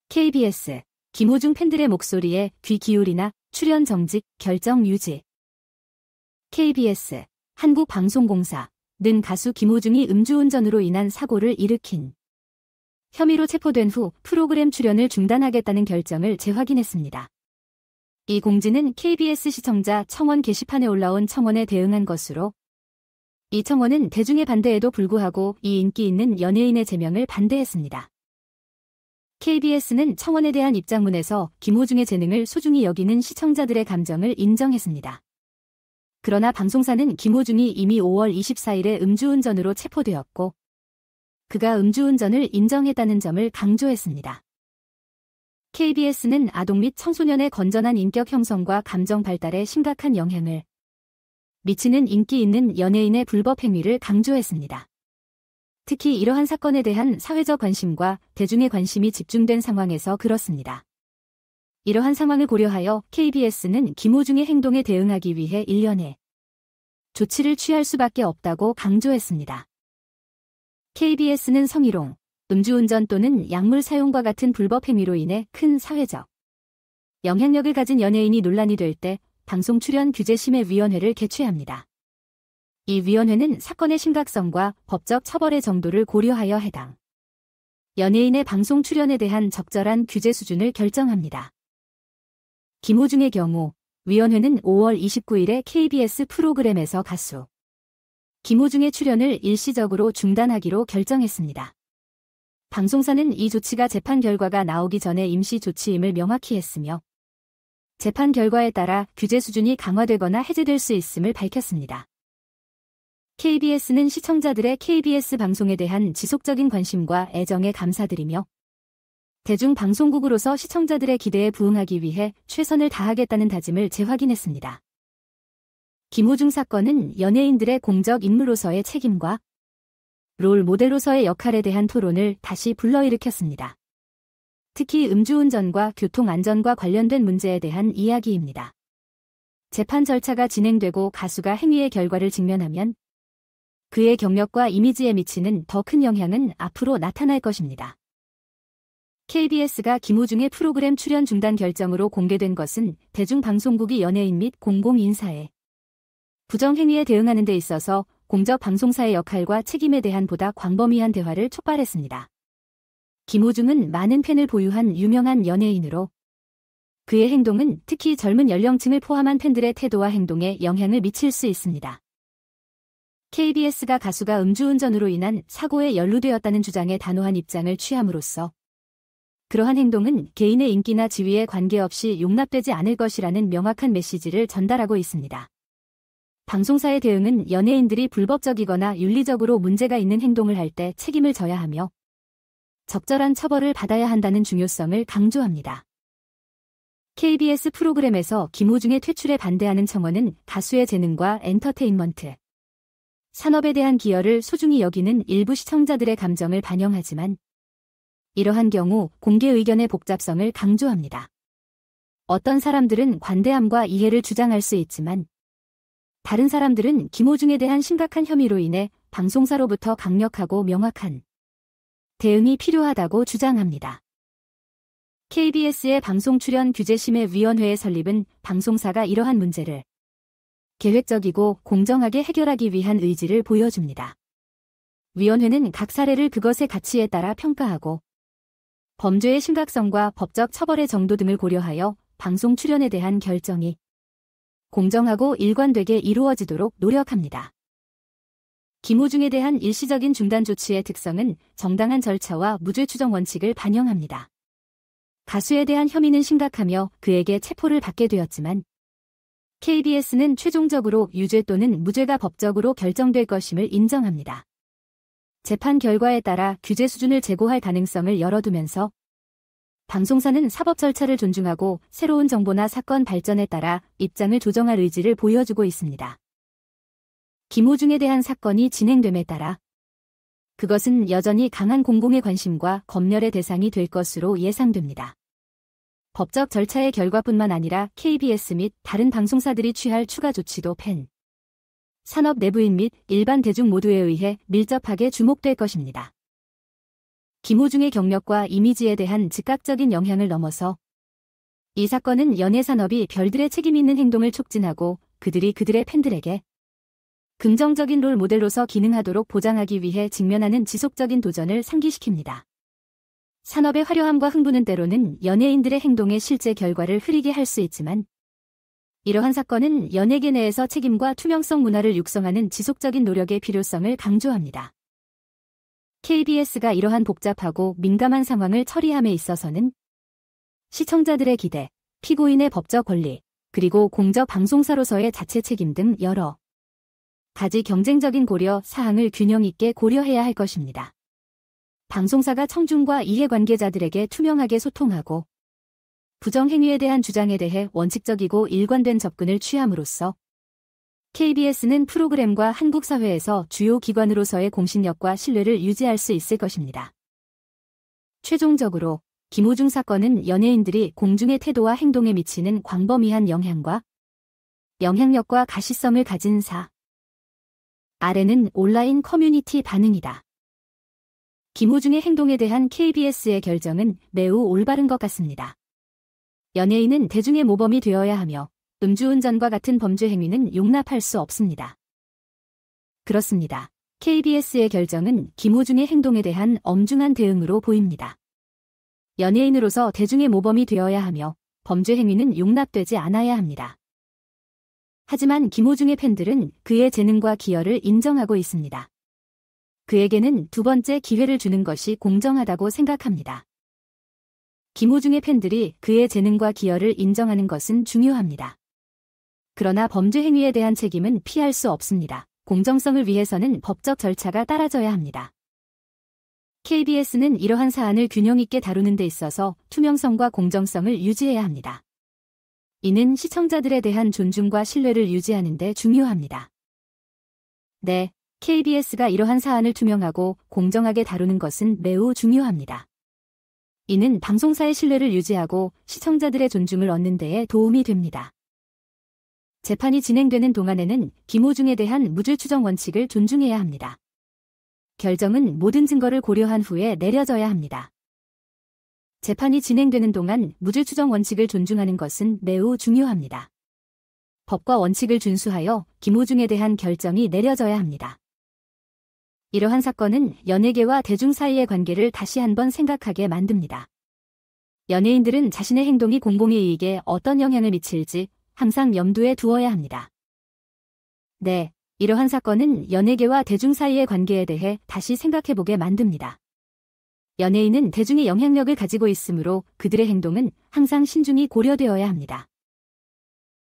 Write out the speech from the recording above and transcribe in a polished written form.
KBS, 김호중 팬들의 목소리에 귀 기울이나 출연 정직, 결정 유지. KBS, 한국방송공사, 는 가수 김호중이 음주운전으로 인한 사고를 일으킨 혐의로 체포된 후 프로그램 출연을 중단하겠다는 결정을 재확인했습니다. 이 공지는 KBS 시청자 청원 게시판에 올라온 청원에 대응한 것으로, 이 청원은 대중의 반대에도 불구하고 이 인기 있는 연예인의 제명을 반대했습니다. KBS는 청원에 대한 입장문에서 김호중의 재능을 소중히 여기는 시청자들의 감정을 인정했습니다. 그러나 방송사는 김호중이 이미 5월 24일에 음주운전으로 체포되었고, 그가 음주운전을 인정했다는 점을 강조했습니다. KBS는 아동 및 청소년의 건전한 인격 형성과 감정 발달에 심각한 영향을 미치는 인기 있는 연예인의 불법 행위를 강조했습니다. 특히 이러한 사건에 대한 사회적 관심과 대중의 관심이 집중된 상황에서 그렇습니다. 이러한 상황을 고려하여 KBS는 김호중의 행동에 대응하기 위해 일련의 조치를 취할 수밖에 없다고 강조했습니다. KBS는 성희롱, 음주운전 또는 약물 사용과 같은 불법 행위로 인해 큰 사회적 영향력을 가진 연예인이 논란이 될 때 방송 출연 규제심의위원회를 개최합니다. 이 위원회는 사건의 심각성과 법적 처벌의 정도를 고려하여 해당 연예인의 방송 출연에 대한 적절한 규제 수준을 결정합니다. 김호중의 경우 위원회는 5월 29일에 KBS 프로그램에서 가수 김호중의 출연을 일시적으로 중단하기로 결정했습니다. 방송사는 이 조치가 재판 결과가 나오기 전에 임시 조치임을 명확히 했으며, 재판 결과에 따라 규제 수준이 강화되거나 해제될 수 있음을 밝혔습니다. KBS는 시청자들의 KBS 방송에 대한 지속적인 관심과 애정에 감사드리며 대중방송국으로서 시청자들의 기대에 부응하기 위해 최선을 다하겠다는 다짐을 재확인했습니다. 김호중 사건은 연예인들의 공적 인물로서의 책임과 롤 모델로서의 역할에 대한 토론을 다시 불러일으켰습니다. 특히 음주운전과 교통안전과 관련된 문제에 대한 이야기입니다. 재판 절차가 진행되고 가수가 행위의 결과를 직면하면 그의 경력과 이미지에 미치는 더 큰 영향은 앞으로 나타날 것입니다. KBS가 김호중의 프로그램 출연 중단 결정으로 공개된 것은 대중방송국이 연예인 및 공공인사의 부정행위에 대응하는 데 있어서 공적 방송사의 역할과 책임에 대한 보다 광범위한 대화를 촉발했습니다. 김호중은 많은 팬을 보유한 유명한 연예인으로 그의 행동은 특히 젊은 연령층을 포함한 팬들의 태도와 행동에 영향을 미칠 수 있습니다. KBS가 가수가 음주운전으로 인한 사고에 연루되었다는 주장에 단호한 입장을 취함으로써 그러한 행동은 개인의 인기나 지위에 관계없이 용납되지 않을 것이라는 명확한 메시지를 전달하고 있습니다. 방송사의 대응은 연예인들이 불법적이거나 윤리적으로 문제가 있는 행동을 할 때 책임을 져야 하며 적절한 처벌을 받아야 한다는 중요성을 강조합니다. KBS 프로그램에서 김호중의 퇴출에 반대하는 청원은 가수의 재능과 엔터테인먼트 산업에 대한 기여를 소중히 여기는 일부 시청자들의 감정을 반영하지만 이러한 경우 공개 의견의 복잡성을 강조합니다. 어떤 사람들은 관대함과 이해를 주장할 수 있지만 다른 사람들은 김호중에 대한 심각한 혐의로 인해 방송사로부터 강력하고 명확한 대응이 필요하다고 주장합니다. KBS의 방송 출연 규제심의위원회의 설립은 방송사가 이러한 문제를 계획적이고 공정하게 해결하기 위한 의지를 보여줍니다. 위원회는 각 사례를 그것의 가치에 따라 평가하고 범죄의 심각성과 법적 처벌의 정도 등을 고려하여 방송 출연에 대한 결정이 공정하고 일관되게 이루어지도록 노력합니다. 김호중에 대한 일시적인 중단 조치의 특성은 정당한 절차와 무죄 추정 원칙을 반영합니다. 가수에 대한 혐의는 심각하며 그에게 체포를 받게 되었지만 KBS는 최종적으로 유죄 또는 무죄가 법적으로 결정될 것임을 인정합니다. 재판 결과에 따라 규제 수준을 제고할 가능성을 열어두면서 방송사는 사법 절차를 존중하고 새로운 정보나 사건 발전에 따라 입장을 조정할 의지를 보여주고 있습니다. 김호중에 대한 사건이 진행됨에 따라 그것은 여전히 강한 공공의 관심과 검열의 대상이 될 것으로 예상됩니다. 법적 절차의 결과뿐만 아니라 KBS 및 다른 방송사들이 취할 추가 조치도 팬, 산업 내부인 및 일반 대중 모두에 의해 밀접하게 주목될 것입니다. 김호중의 경력과 이미지에 대한 즉각적인 영향을 넘어서 이 사건은 연예산업이 별들의 책임 있는 행동을 촉진하고 그들이 그들의 팬들에게 긍정적인 롤 모델로서 기능하도록 보장하기 위해 직면하는 지속적인 도전을 상기시킵니다. 산업의 화려함과 흥부는 때로는 연예인들의 행동의 실제 결과를 흐리게 할 수 있지만 이러한 사건은 연예계 내에서 책임과 투명성 문화를 육성하는 지속적인 노력의 필요성을 강조합니다. KBS가 이러한 복잡하고 민감한 상황을 처리함에 있어서는 시청자들의 기대, 피고인의 법적 권리, 그리고 공적 방송사로서의 자체 책임 등 여러 가지 경쟁적인 고려 사항을 균형 있게 고려해야 할 것입니다. 방송사가 청중과 이해관계자들에게 투명하게 소통하고 부정행위에 대한 주장에 대해 원칙적이고 일관된 접근을 취함으로써 KBS는 프로그램과 한국 사회에서 주요 기관으로서의 공신력과 신뢰를 유지할 수 있을 것입니다. 최종적으로 김호중 사건은 연예인들이 공중의 태도와 행동에 미치는 광범위한 영향과 영향력과 가시성을 가진 아래는 온라인 커뮤니티 반응이다. 김호중의 행동에 대한 KBS의 결정은 매우 올바른 것 같습니다. 연예인은 대중의 모범이 되어야 하며 음주운전과 같은 범죄 행위는 용납할 수 없습니다. 그렇습니다. KBS의 결정은 김호중의 행동에 대한 엄중한 대응으로 보입니다. 연예인으로서 대중의 모범이 되어야 하며 범죄 행위는 용납되지 않아야 합니다. 하지만 김호중의 팬들은 그의 재능과 기여를 인정하고 있습니다. 그에게는 두 번째 기회를 주는 것이 공정하다고 생각합니다. 김호중의 팬들이 그의 재능과 기여를 인정하는 것은 중요합니다. 그러나 범죄 행위에 대한 책임은 피할 수 없습니다. 공정성을 위해서는 법적 절차가 따라져야 합니다. KBS는 이러한 사안을 균형 있게 다루는 데 있어서 투명성과 공정성을 유지해야 합니다. 이는 시청자들에 대한 존중과 신뢰를 유지하는 데 중요합니다. 네, KBS가 이러한 사안을 투명하고 공정하게 다루는 것은 매우 중요합니다. 이는 방송사의 신뢰를 유지하고 시청자들의 존중을 얻는 데에 도움이 됩니다. 재판이 진행되는 동안에는 김호중에 대한 무죄 추정 원칙을 존중해야 합니다. 결정은 모든 증거를 고려한 후에 내려져야 합니다. 재판이 진행되는 동안 무죄 추정 원칙을 존중하는 것은 매우 중요합니다. 법과 원칙을 준수하여 김호중에 대한 결정이 내려져야 합니다. 이러한 사건은 연예계와 대중 사이의 관계를 다시 한번 생각하게 만듭니다. 연예인들은 자신의 행동이 공공의 이익에 어떤 영향을 미칠지 항상 염두에 두어야 합니다. 네, 이러한 사건은 연예계와 대중 사이의 관계에 대해 다시 생각해보게 만듭니다. 연예인은 대중의 영향력을 가지고 있으므로 그들의 행동은 항상 신중히 고려되어야 합니다.